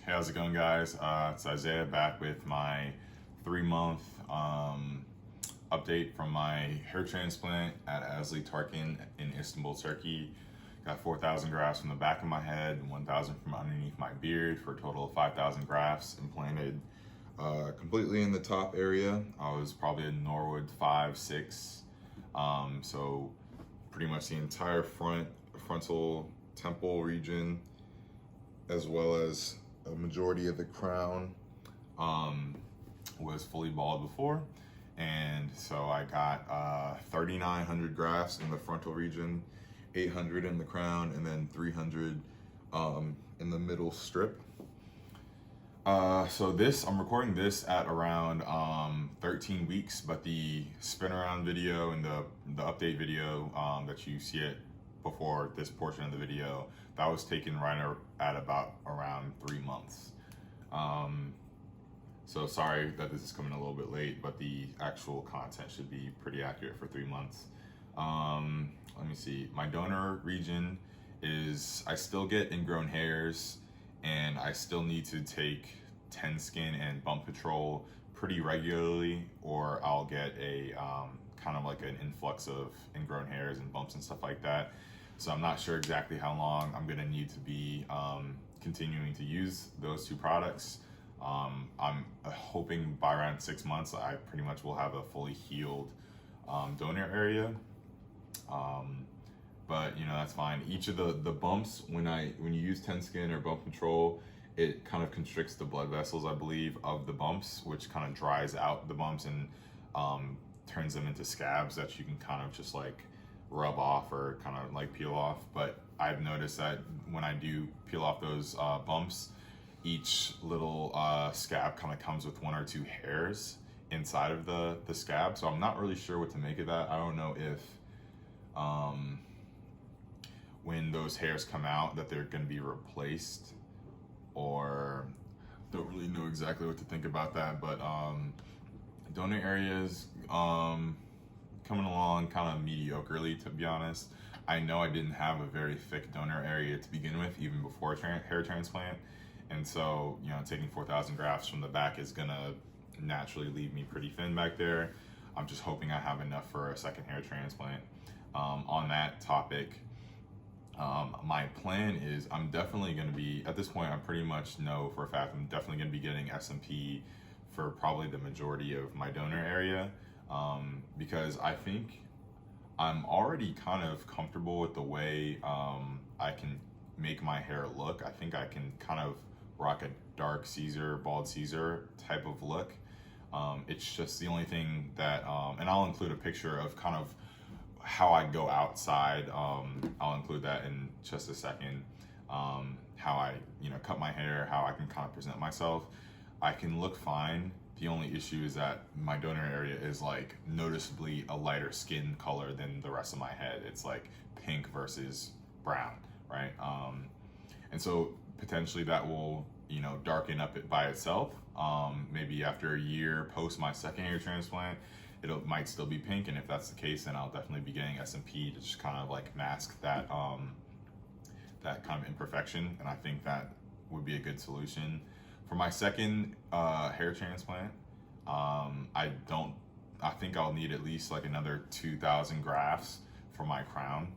Hey, how's it going, guys? It's Isaiah back with my 3-month update from my hair transplant at Asli Tarcan in Istanbul, Turkey. Got 4,000 grafts from the back of my head and 1,000 from underneath my beard for a total of 5,000 grafts implanted completely in the top area. I was probably in Norwood 5, 6. So pretty much the entire frontal temple region, as well as a majority of the crown was fully bald before. And so I got 3,900 grafts in the frontal region, 800 in the crown, and then 300 in the middle strip. So I'm recording this at around 13 weeks, but the spin around video and the update video that you see it before this portion of the video, that was taken right at about around 3 months. So sorry that this is coming a little bit late, but the actual content should be pretty accurate for 3 months. Let me see, my donor region is, I still get ingrown hairs, and I still need to take Skin and bump control pretty regularly, or I'll get a kind of like an influx of ingrown hairs and bumps and stuff like that. So I'm not sure exactly how long I'm gonna need to be continuing to use those two products. I'm hoping by around 6 months, I pretty much will have a fully healed donor area. But you know, that's fine. Each of the bumps, when you use Skin or bump control, it kind of constricts the blood vessels, I believe, of the bumps, which kind of dries out the bumps and turns them into scabs that you can kind of just like rub off or kind of like peel off. But I've noticed that when I do peel off those bumps, each little scab kind of comes with 1 or 2 hairs inside of the scab. So I'm not really sure what to make of that. I don't know if when those hairs come out that they're going to be replaced, or don't really know exactly what to think about that. But donor areas coming along kind of mediocrely, to be honest. I know I didn't have a very thick donor area to begin with, even before hair transplant, and so you know, taking 4,000 grafts from the back is gonna naturally leave me pretty thin back there. I'm just hoping I have enough for a second hair transplant. On that topic, my plan is I'm definitely going to be, at this point I pretty much know for a fact I'm definitely going to be getting SMP for probably the majority of my donor area, because I think I'm already kind of comfortable with the way I can make my hair look. I think I can kind of rock a dark Caesar, bald Caesar type of look. It's just the only thing that, and I'll include a picture of kind of how I go outside. I'll include that in just a second. How I, cut my hair, how I can kind of present myself. I can look fine. The only issue is that my donor area is like noticeably a lighter skin color than the rest of my head. It's like pink versus brown, right? And so potentially that will, darken up it by itself. Maybe after a year post my second hair transplant, it might still be pink, and if that's the case, then I'll definitely be getting SMP to just kind of like mask that that kind of imperfection, and I think that would be a good solution. For my second hair transplant, I think I'll need at least like another 2,000 grafts for my crown.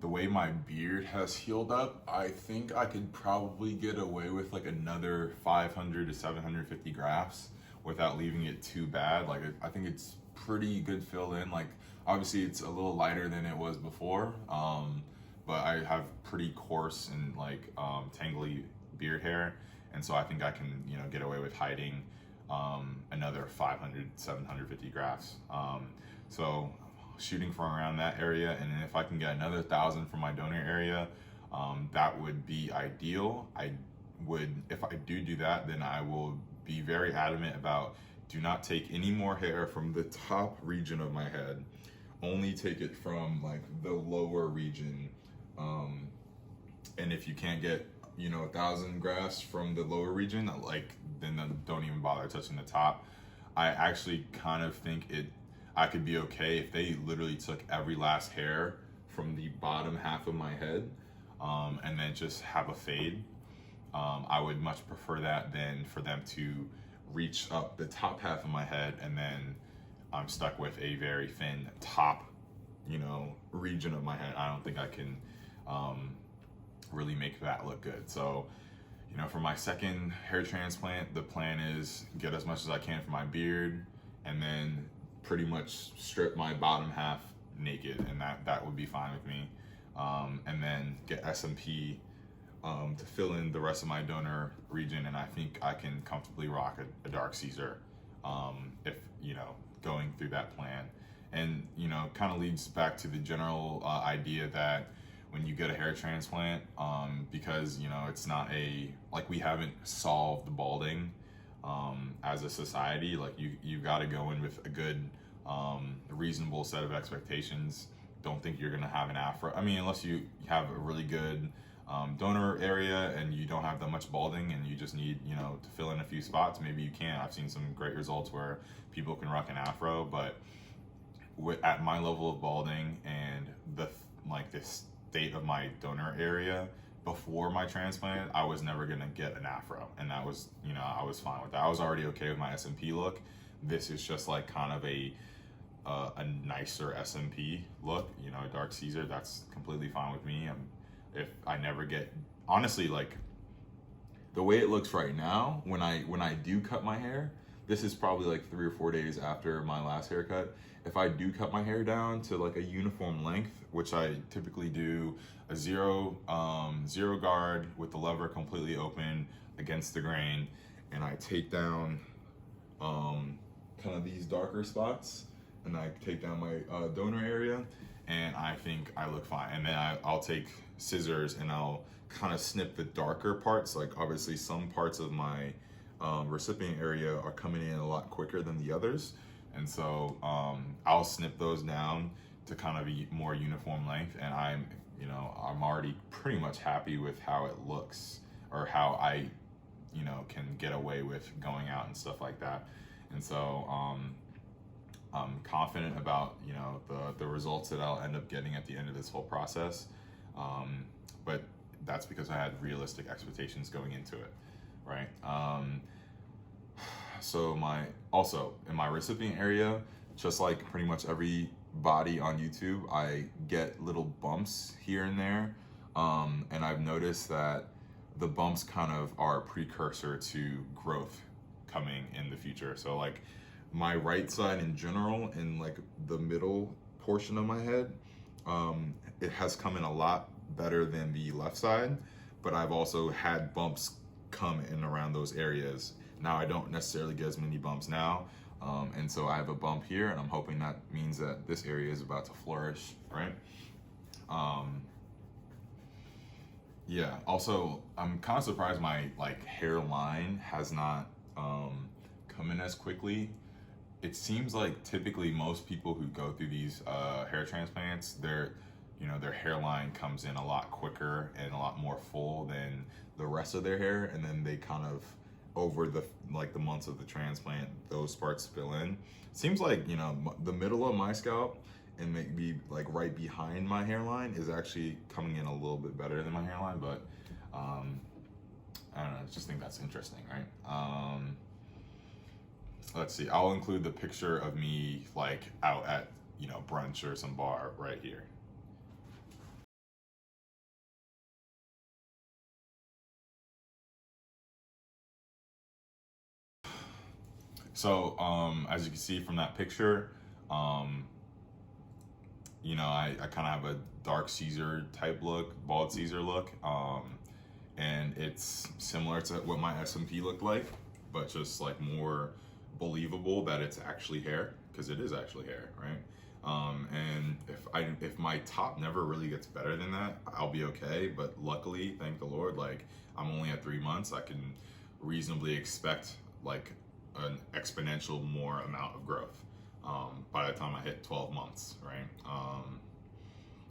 The way my beard has healed up, I think I could probably get away with like another 500 to 750 grafts without leaving it too bad. Like I think it's pretty good fill in. Like obviously it's a little lighter than it was before, but I have pretty coarse and like tangly beard hair, and so I think I can get away with hiding another 500, 750 grafts. So shooting for around that area, and then if I can get another 1,000 from my donor area, that would be ideal. If I do that, then I will be very adamant about do not take any more hair from the top region of my head. Only take it from like the lower region. And if you can't get 1,000 grafts from the lower region, then don't even bother touching the top. I actually kind of think I could be okay if they literally took every last hair from the bottom half of my head, and then just have a fade. I would much prefer that than for them to reach up the top half of my head and then I'm stuck with a very thin top, region of my head. I don't think I can really make that look good. So, for my second hair transplant, the plan is get as much as I can for my beard and then pretty much strip my bottom half naked, and that would be fine with me. And then get SMP to fill in the rest of my donor region, and I think I can comfortably rock a dark Caesar if, going through that plan. And, kind of leads back to the general idea that when you get a hair transplant, because, it's not like we haven't solved balding as a society, like you got to go in with a good, reasonable set of expectations. Don't think you're going to have an afro. I mean, unless you have a really good donor area and you don't have that much balding and you just need, to fill in a few spots, maybe you can. I've seen some great results where people can rock an afro, but at my level of balding and the state of my donor area before my transplant, I was never gonna get an afro, and that was, I was fine with that. I was already okay with my SMP look. This is just like kind of a nicer SMP look, a dark Caesar. That's completely fine with me. If I never get, honestly, like the way it looks right now, when I do cut my hair, this is probably like 3 or 4 days after my last haircut. If I do cut my hair down to like a uniform length, which I typically do a zero guard with the lever completely open against the grain, and I take down kind of these darker spots, and I take down my donor area, and I think I look fine. And then I'll take scissors and I'll kind of snip the darker parts. Like obviously some parts of my recipient area are coming in a lot quicker than the others, and so I'll snip those down to kind of a more uniform length, and I'm already pretty much happy with how it looks, or how I can get away with going out and stuff like that. And so I'm confident about the results that I'll end up getting at the end of this whole process, but that's because I had realistic expectations going into it, right? So also in my recipient area, just like pretty much every body on YouTube, I get little bumps here and there, and I've noticed that the bumps kind of are a precursor to growth coming in the future. So like my right side in general, in like the middle portion of my head, it has come in a lot better than the left side, but I've also had bumps come in around those areas. Now I don't necessarily get as many bumps now, and so I have a bump here, and I'm hoping that means that this area is about to flourish, right? Yeah, also I'm kind of surprised my hairline has not come in as quickly. It seems like typically most people who go through these hair transplants, their hairline comes in a lot quicker and a lot more full than the rest of their hair, and then they kind of, over the months of the transplant, those parts fill in. Seems like the middle of my scalp and maybe like right behind my hairline is actually coming in a little bit better than my hairline, but I don't know, I just think that's interesting, right? Let's see, I'll include the picture of me like out at brunch or some bar right here. So as you can see from that picture, I kind of have a dark Caesar type look, bald Caesar look, and it's similar to what my SMP looked like, but just like more believable that it's actually hair, because it is actually hair, right? And if my top never really gets better than that, I'll be okay. But luckily, thank the Lord, like I'm only at 3 months. I can reasonably expect like an exponential more amount of growth by the time I hit 12 months, right?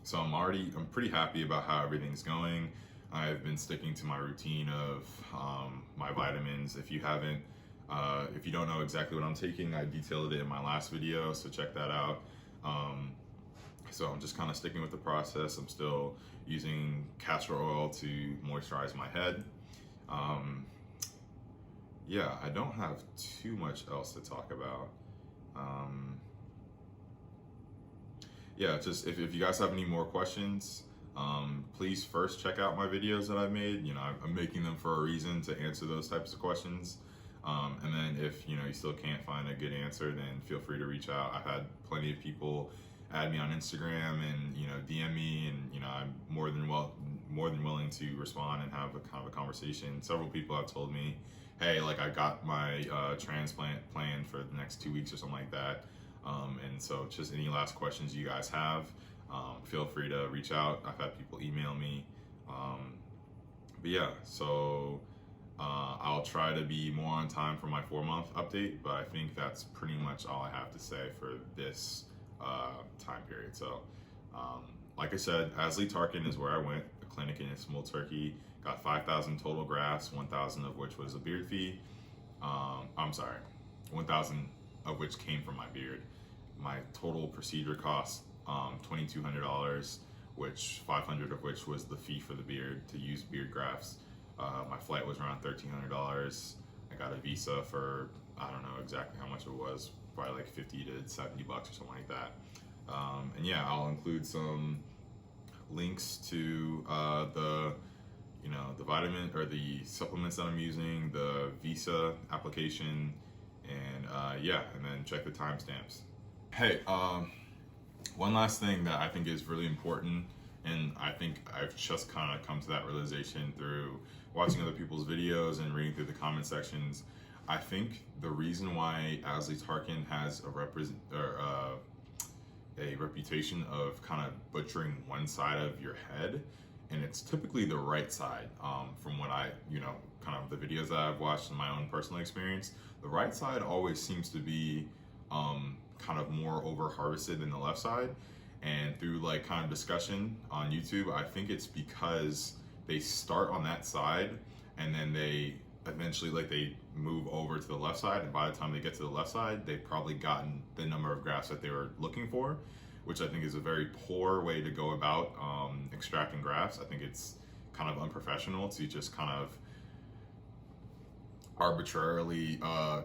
So I'm pretty happy about how everything's going. I've been sticking to my routine of my vitamins. If you don't know exactly what I'm taking, I detailed it in my last video, so check that out. So I'm just kind of sticking with the process. I'm still using castor oil to moisturize my head. Yeah, I don't have too much else to talk about. Yeah, just if you guys have any more questions, please first check out my videos that I've made. You know, I'm making them for a reason, to answer those types of questions. And then if you still can't find a good answer, then feel free to reach out. I've had plenty of people add me on Instagram and DM me, and I'm more than willing to respond and have a kind of a conversation. Several people have told me, hey, like I got my transplant planned for the next 2 weeks or something like that. And so just any last questions you guys have, feel free to reach out. I've had people email me. But yeah, so I'll try to be more on time for my 4-month update, but I think that's pretty much all I have to say for this time period. So like I said, Asli Tarcan is where I went, a clinic in Istanbul, Turkey. Got 5,000 total grafts, 1,000 of which was a beard fee. I'm sorry, 1,000 of which came from my beard. My total procedure cost $2,200, which 500 of which was the fee for the beard to use beard grafts. My flight was around $1,300. I got a visa for, I don't know exactly how much it was, probably like 50 to 70 bucks or something like that. And yeah, I'll include some links to the vitamin or the supplements that I'm using, the visa application, and yeah, and then check the timestamps. Hey, one last thing that I think is really important, and I think I've just kind of come to that realization through watching other people's videos and reading through the comment sections. I think the reason why Asli Tarcan has a reputation of kind of butchering one side of your head, and it's typically the right side, from what I, kind of the videos that I've watched in my own personal experience, the right side always seems to be kind of more over harvested than the left side. And through like kind of discussion on YouTube, I think it's because they start on that side and then they eventually they move over to the left side, and by the time they get to the left side, they've probably gotten the number of grafts that they were looking for, which I think is a very poor way to go about extracting grafts. I think it's kind of unprofessional to just kind of arbitrarily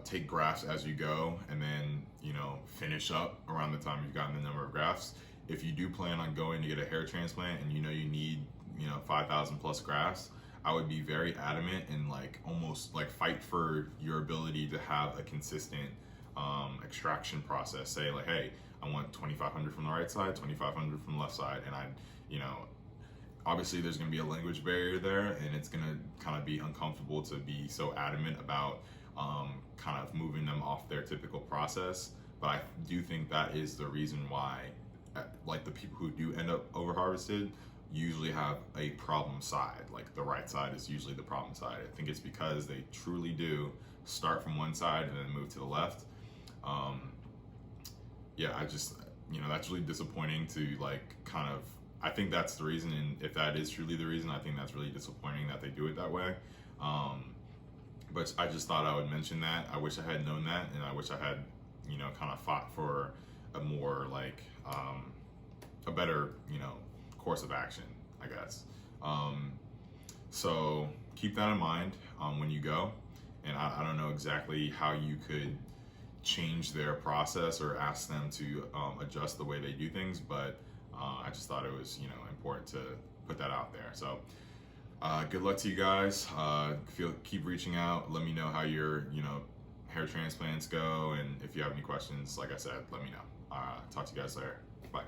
take grafts as you go and then finish up around the time you've gotten the number of grafts. If you do plan on going to get a hair transplant and you need 5,000 plus grafts, I would be very adamant and almost fight for your ability to have a consistent extraction process. Say hey, I want 2,500 from the right side, 2,500 from the left side, and obviously there's going to be a language barrier there, and it's going to kind of be uncomfortable to be so adamant about kind of moving them off their typical process. But I do think that is the reason why the people who do end up over harvested usually have a problem side. The right side is usually the problem side. I think it's because they truly do start from one side and then move to the left. Yeah, I just, that's really disappointing to kind of, I think that's the reason, and if that is truly the reason, I think that's really disappointing that they do it that way. But I just thought I would mention that. I wish I had known that, and I wish I had, kind of fought for a more a better, course of action, I guess. So keep that in mind when you go. And I don't know exactly how you could change their process or ask them to adjust the way they do things, but I just thought it was important to put that out there. So good luck to you guys. Keep reaching out. Let me know how your hair transplants go, and if you have any questions, like I said, let me know. Talk to you guys later. Bye.